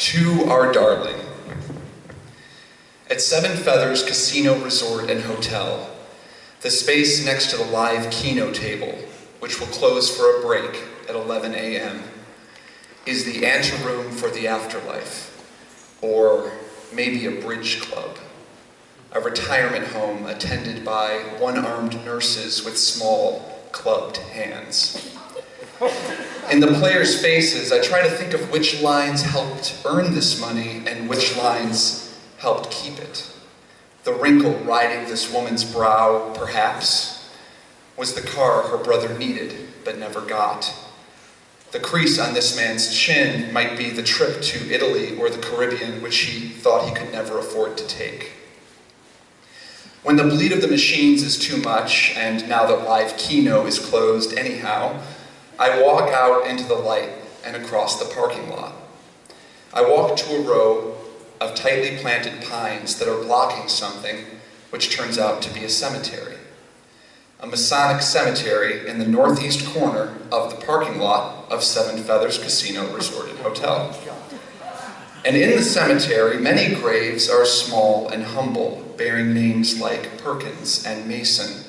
To our darling. At Seven Feathers Casino Resort and Hotel, the space next to the live Keno table, which will close for a break at 11 a.m., is the anteroom for the afterlife, or maybe a bridge club, a retirement home attended by one-armed nurses with small, clubbed hands. In the players' faces, I try to think of which lines helped earn this money and which lines helped keep it. The wrinkle riding this woman's brow, perhaps, was the car her brother needed but never got. The crease on this man's chin might be the trip to Italy or the Caribbean, which he thought he could never afford to take. When the bleed of the machines is too much, and now that live Keno is closed anyhow, I walk out into the light and across the parking lot. I walk to a row of tightly planted pines that are blocking something which turns out to be a cemetery. A Masonic cemetery in the northeast corner of the parking lot of Seven Feathers Casino Resort and Hotel. And in the cemetery, many graves are small and humble, bearing names like Perkins and Mason.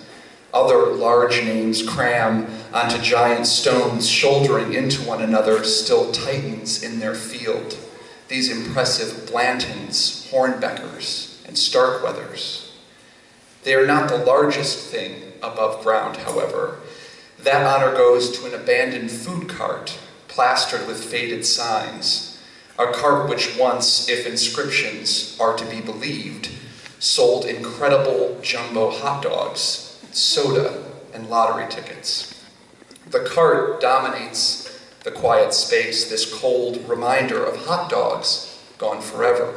Other large names cram onto giant stones, shouldering into one another, still titans in their field. These impressive Blantons, Hornbeckers, and Starkweathers. They are not the largest thing above ground, however. That honor goes to an abandoned food cart, plastered with faded signs. A cart which once, if inscriptions are to be believed, sold incredible jumbo hot dogs, soda, and lottery tickets. The cart dominates the quiet space, this cold reminder of hot dogs gone forever.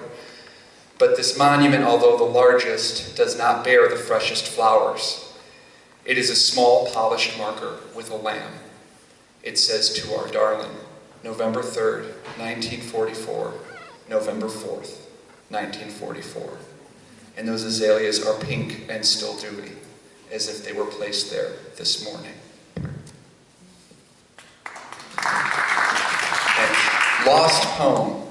But this monument, although the largest, does not bear the freshest flowers. It is a small polished marker with a lamb. It says, "To our darling, November 3rd, 1944, November 4th, 1944. And those azaleas are pink and still dewy, as if they were placed there this morning. And lost poem.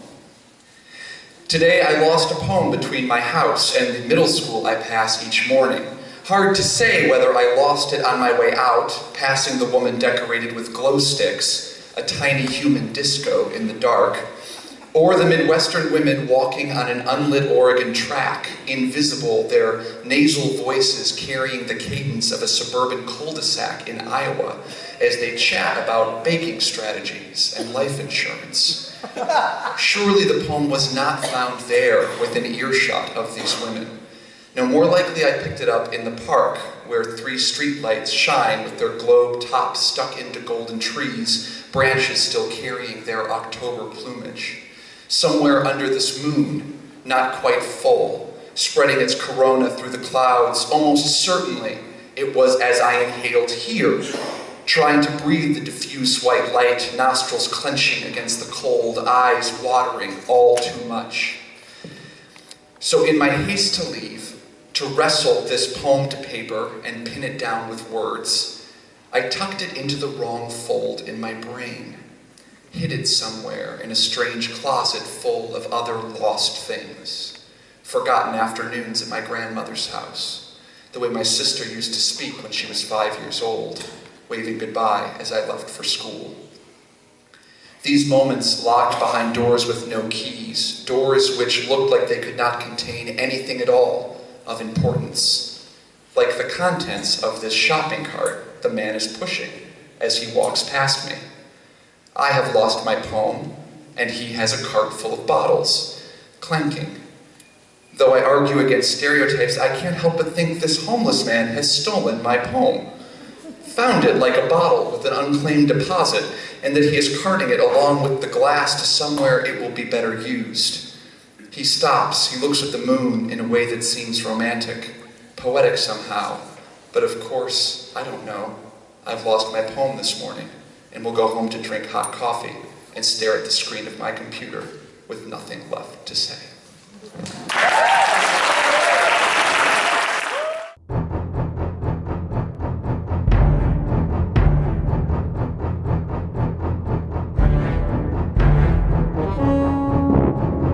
Today I lost a poem between my house and the middle school I pass each morning. Hard to say whether I lost it on my way out, passing the woman decorated with glow sticks, a tiny human disco in the dark, or the Midwestern women walking on an unlit Oregon track, invisible, their nasal voices carrying the cadence of a suburban cul-de-sac in Iowa as they chat about baking strategies and life insurance. Surely the poem was not found there within earshot of these women. No, more likely I picked it up in the park, where 3 streetlights shine with their globe tops stuck into golden trees, branches still carrying their October plumage. Somewhere under this moon, not quite full, spreading its corona through the clouds, almost certainly it was as I inhaled here, trying to breathe the diffuse white light, nostrils clenching against the cold, eyes watering all too much. So in my haste to leave, to wrestle this poem to paper and pin it down with words, I tucked it into the wrong fold in my brain, hid it somewhere in a strange closet full of other lost things, forgotten afternoons at my grandmother's house, the way my sister used to speak when she was 5 years old, waving goodbye as I left for school. These moments locked behind doors with no keys, doors which looked like they could not contain anything at all of importance, like the contents of this shopping cart the man is pushing as he walks past me. I have lost my poem, and he has a cart full of bottles, clanking. Though I argue against stereotypes, I can't help but think this homeless man has stolen my poem, found it like a bottle with an unclaimed deposit, and that he is carting it along with the glass to somewhere it will be better used. He stops, he looks at the moon in a way that seems romantic, poetic somehow, but of course, I don't know. I've lost my poem this morning, and will go home to drink hot coffee and stare at the screen of my computer with nothing left to say.